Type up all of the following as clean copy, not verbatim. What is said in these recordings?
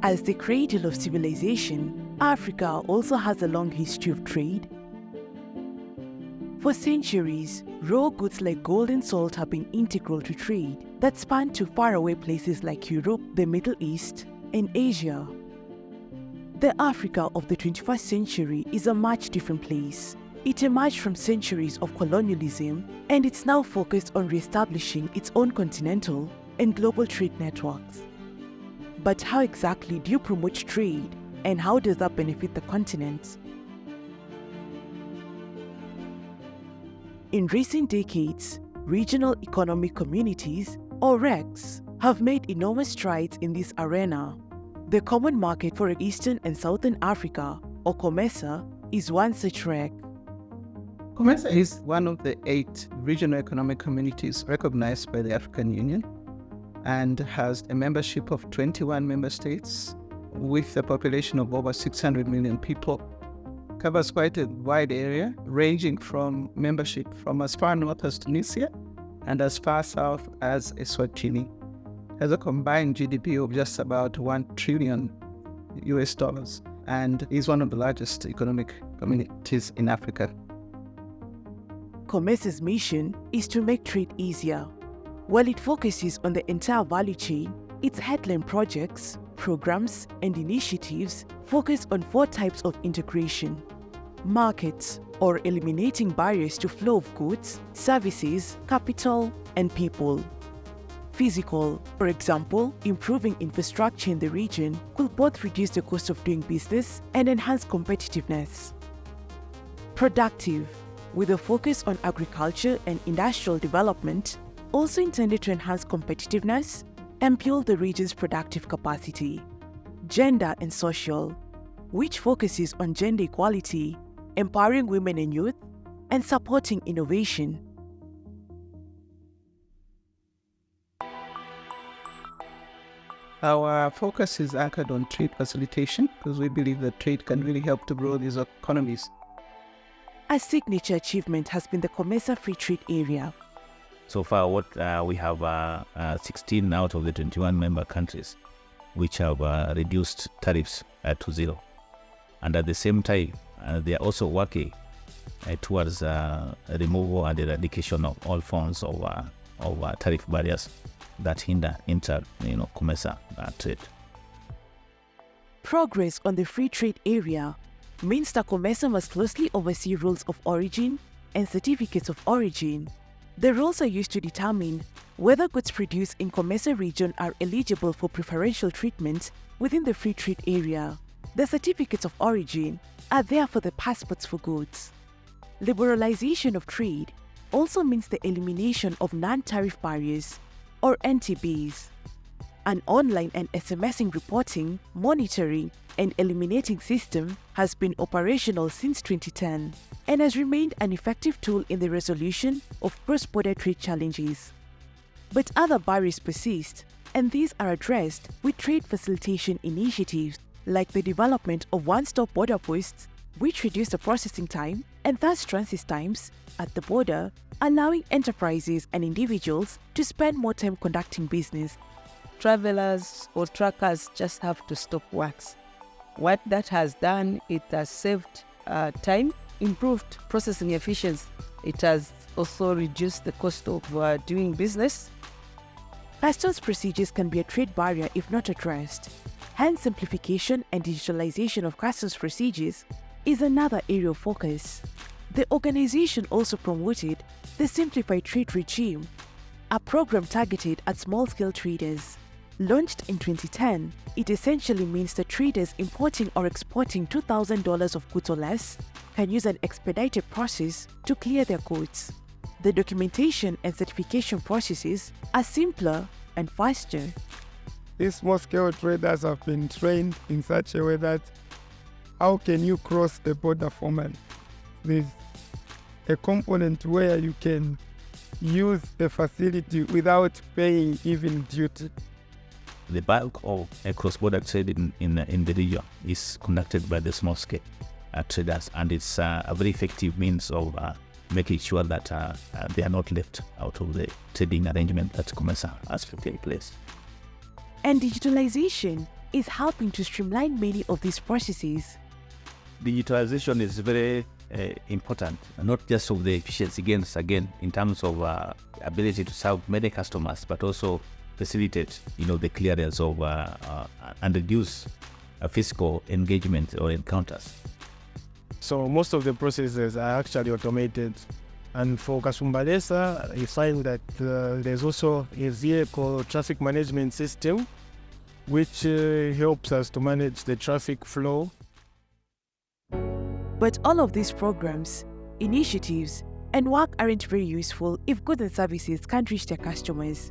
As the cradle of civilization, Africa also has a long history of trade. For centuries, raw goods like gold and salt have been integral to trade that spanned to faraway places like Europe, the Middle East, and Asia. The Africa of the 21st century is a much different place. It emerged from centuries of colonialism, and it's now focused on re-establishing its own continental and global trade networks. But how exactly do you promote trade, and how does that benefit the continent? In recent decades, regional economic communities, or RECs, have made enormous strides in this arena. The Common Market for Eastern and Southern Africa, or COMESA, is one such REC. COMESA is one of the 8 regional economic communities recognized by the African Union and has a membership of 21 member states with a population of over 600 million people. Covers quite a wide area, ranging from membership from as far north as Tunisia and as far south as Eswatini. Has a combined GDP of just about $1 trillion and is one of the largest economic communities in Africa. COMESA's mission is to make trade easier. While it focuses on the entire value chain, its headline projects, programs, and initiatives focus on 4 types of integration: markets, or eliminating barriers to flow of goods, services, capital, and people; physical, for example, improving infrastructure in the region could both reduce the cost of doing business and enhance competitiveness; productive, with a focus on agriculture and industrial development, also intended to enhance competitiveness and build the region's productive capacity; gender and social, which focuses on gender equality, empowering women and youth, and supporting innovation. Our focus is anchored on trade facilitation because we believe that trade can really help to grow these economies. A signature achievement has been the COMESA Free Trade Area. So far, we have 16 out of the 21 member countries which have reduced tariffs to 0. And at the same time, they are also working towards removal and eradication of all forms of tariff barriers that hinder COMESA trade. Progress on the Free Trade Area means that COMESA must closely oversee rules of origin and certificates of origin. The rules are used to determine whether goods produced in COMESA region are eligible for preferential treatment within the Free Trade Area. The certificates of origin are there for the passports for goods. Liberalization of trade also means the elimination of non-tariff barriers, or NTBs. An online and SMSing reporting, monitoring, and eliminating system has been operational since 2010 and has remained an effective tool in the resolution of cross-border trade challenges. But other barriers persist, and these are addressed with trade facilitation initiatives like the development of one-stop border posts, which reduce the processing time and thus transit times at the border, allowing enterprises and individuals to spend more time conducting business. Travelers or truckers just have to stop works. What that has done, it has saved time, improved processing efficiency. It has also reduced the cost of doing business. Customs procedures can be a trade barrier if not addressed. Hence, simplification and digitalization of customs procedures is another area of focus. The organization also promoted the Simplified Trade Regime, a program targeted at small-scale traders. Launched in 2010, it essentially means that traders importing or exporting $2,000 of goods or less can use an expedited process to clear their goods. The documentation and certification processes are simpler and faster. These small-scale traders have been trained in such a way that how can you cross the border formally? There's a component where you can use the facility without paying even duty. The bulk of cross-border trade in the region is conducted by the small-scale traders, and it's a very effective means of making sure that they are not left out of the trading arrangement that COMESA has put in place. And digitalization is helping to streamline many of these processes. Digitalization is very important, not just of the efficiency gains, again, in terms of ability to serve many customers, but also facilitate, the clearance of and reduce physical engagement or encounters. So most of the processes are actually automated. And for Kasumbalesa, you find that there's also a vehicle traffic management system, which helps us to manage the traffic flow. But all of these programs, initiatives, and work aren't very useful if goods and services can't reach their customers.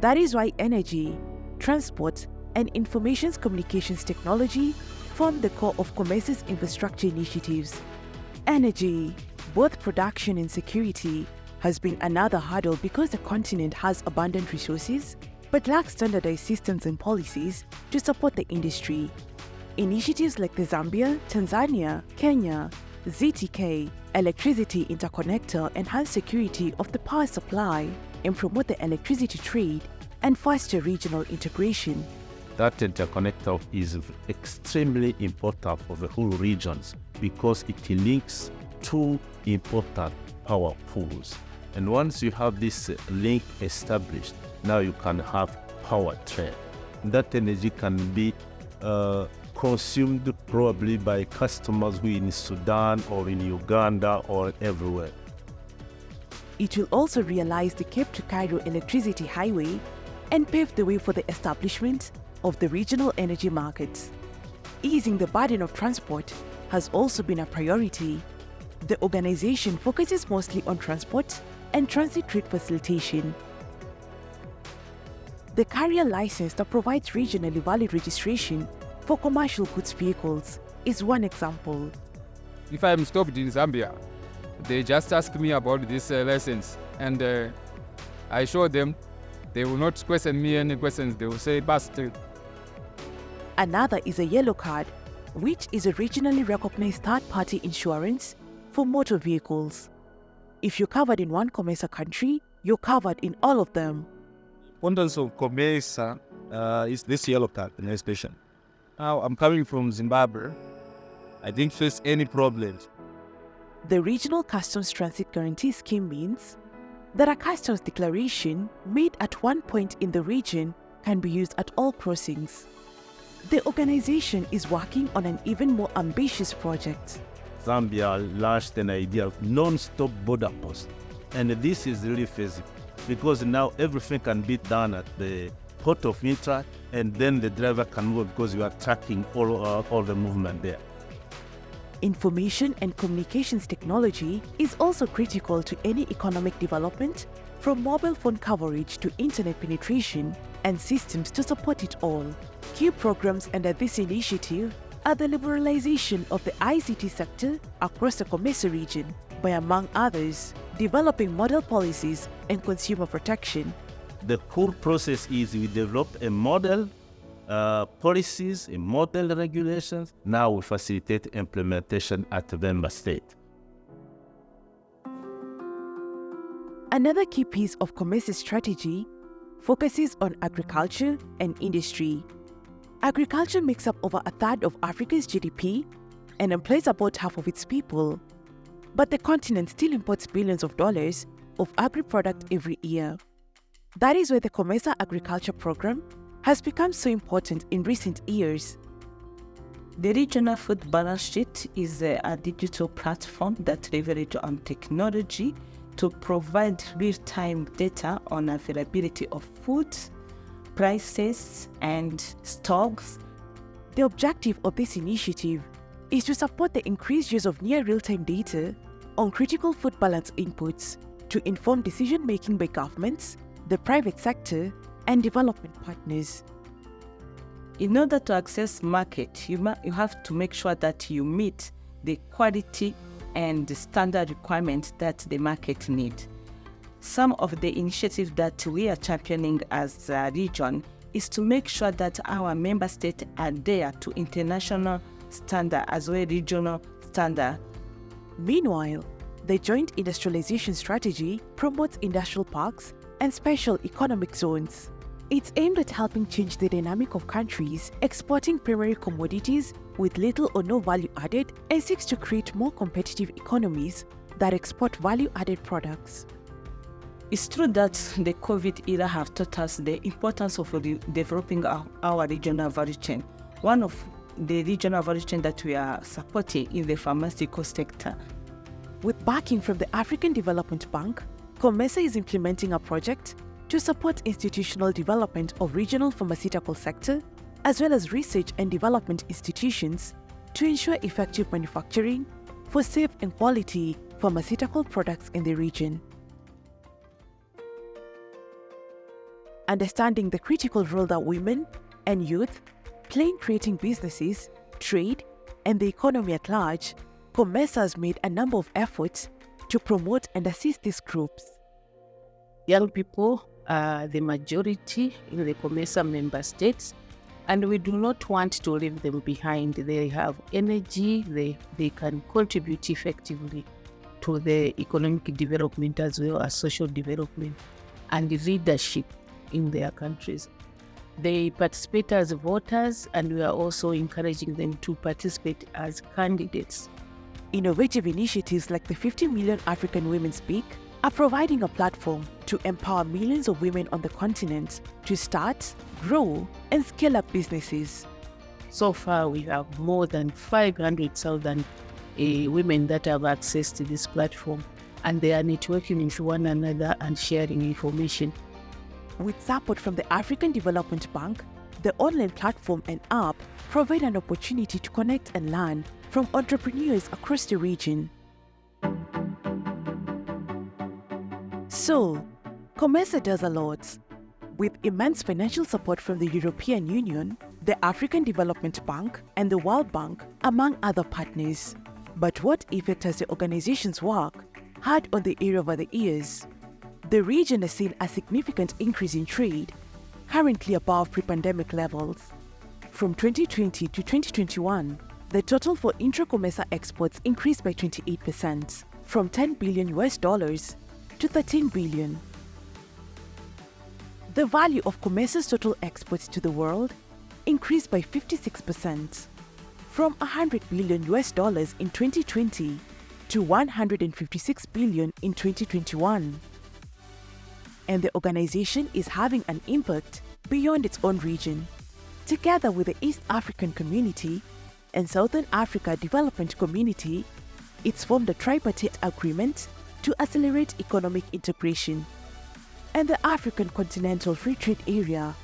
That is why energy, transport, and information communications technology form the core of COMESA's infrastructure initiatives. Energy, both production and security, has been another hurdle because the continent has abundant resources but lacks standardized systems and policies to support the industry. Initiatives like the Zambia, Tanzania, Kenya, ZTK, Electricity Interconnector enhance security of the power supply and promote the electricity trade and foster regional integration. That interconnector is extremely important for the whole regions because it links two important power pools. And once you have this link established, now you can have power trade. That energy can be consumed probably by customers who in Sudan or in Uganda or everywhere. It will also realize the Cape to Cairo electricity highway and pave the way for the establishment of the regional energy markets. Easing the burden of transport has also been a priority. The organization focuses mostly on transport and transit trade facilitation. The carrier license that provides regionally valid registration for commercial goods vehicles is one example. If I'm stopped in Zambia, they just ask me about this license, and I show them. They will not question me any questions. They will say, "Basta." Another is a yellow card, which is a regionally recognized third-party insurance for motor vehicles. If you're covered in one COMESA country, you're covered in all of them. Importance of COMESA is this yellow card registration. Now, I'm coming from Zimbabwe. I didn't face any problems. The Regional Customs Transit Guarantee Scheme means that a customs declaration made at one point in the region can be used at all crossings. The organization is working on an even more ambitious project. Zambia launched an idea of non-stop border posts. And this is really feasible because now everything can be done at the port of entry and then the driver can move because you are tracking all the movement there. Information and communications technology is also critical to any economic development, from mobile phone coverage to internet penetration and systems to support it all. Key programs under this initiative are the liberalization of the ICT sector across the COMESA region by, among others, developing model policies and consumer protection. The core process is we develop a model policies, a model regulations. Now we facilitate implementation at the member state. Another key piece of COMESA's strategy focuses on agriculture and industry. Agriculture makes up over a third of Africa's GDP and employs about half of its people. But the continent still imports billions of dollars of agri-product every year. That is why the COMESA Agriculture Program has become so important in recent years. The Regional Food Balance Sheet is a digital platform that leverages on technology to provide real-time data on availability of food, prices, and stocks. The objective of this initiative is to support the increased use of near real-time data on critical food balance inputs to inform decision-making by governments, the private sector, and development partners. In order to access market, you have to make sure that you meet the quality and the standard requirements that the market needs. Some of the initiatives that we are championing as a region is to make sure that our member states adhere to international standard as well as regional standard. Meanwhile, the Joint Industrialization Strategy promotes industrial parks and special economic zones. It's aimed at helping change the dynamic of countries exporting primary commodities with little or no value added and seeks to create more competitive economies that export value-added products. It's true that the COVID era has taught us the importance of developing our regional value chain. One of the regional value chain that we are supporting is the pharmaceutical sector. With backing from the African Development Bank, COMESA is implementing a project to support institutional development of regional pharmaceutical sector, as well as research and development institutions to ensure effective manufacturing for safe and quality pharmaceutical products in the region. Understanding the critical role that women and youth play in creating businesses, trade, and the economy at large, COMESA has made a number of efforts to promote and assist these groups. Young people are the majority in the COMESA member states, and we do not want to leave them behind. They have energy, they can contribute effectively to the economic development as well as social development and leadership in their countries. They participate as voters, and we are also encouraging them to participate as candidates. Innovative initiatives like the 50 Million African Women Speak are providing a platform to empower millions of women on the continent to start, grow, and scale up businesses. So far, we have more than 500,000 women that have access to this platform, and they are networking with one another and sharing information. With support from the African Development Bank, the online platform and app provide an opportunity to connect and learn from entrepreneurs across the region. So, COMESA does a lot. With immense financial support from the European Union, the African Development Bank, and the World Bank, among other partners. But what effect has the organization's work had on the area over the years? The region has seen a significant increase in trade, currently above pre-pandemic levels. From 2020 to 2021, the total for intra-COMESA exports increased by 28%, from $10 billion to $13 billion. The value of COMESA's total exports to the world increased by 56%, from $100 billion in 2020 to $156 billion in 2021. And the organization is having an impact beyond its own region. Together with the East African Community and Southern Africa Development Community, it's formed a tripartite agreement to accelerate economic integration. And the African Continental Free Trade Area,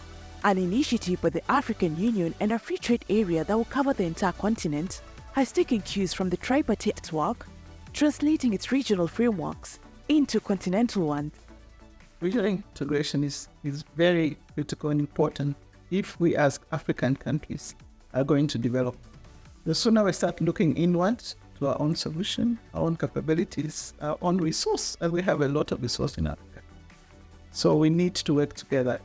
an initiative by the African Union and a free trade area that will cover the entire continent, has taken cues from the tripartite work, translating its regional frameworks into continental ones. Regional integration is very critical and important if we as African countries are going to develop. The sooner we start looking inwards to our own solution, our own capabilities, our own resource, and we have a lot of resource in Africa. So we need to work together.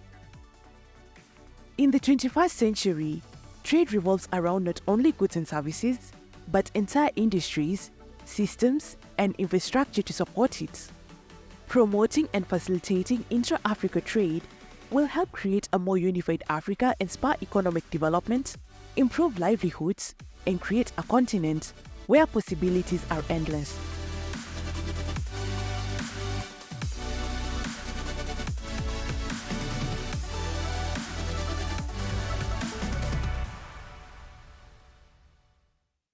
In the 21st century, trade revolves around not only goods and services, but entire industries, systems, and infrastructure to support it. Promoting and facilitating intra-Africa trade will help create a more unified Africa and spur economic development, improve livelihoods, and create a continent where possibilities are endless.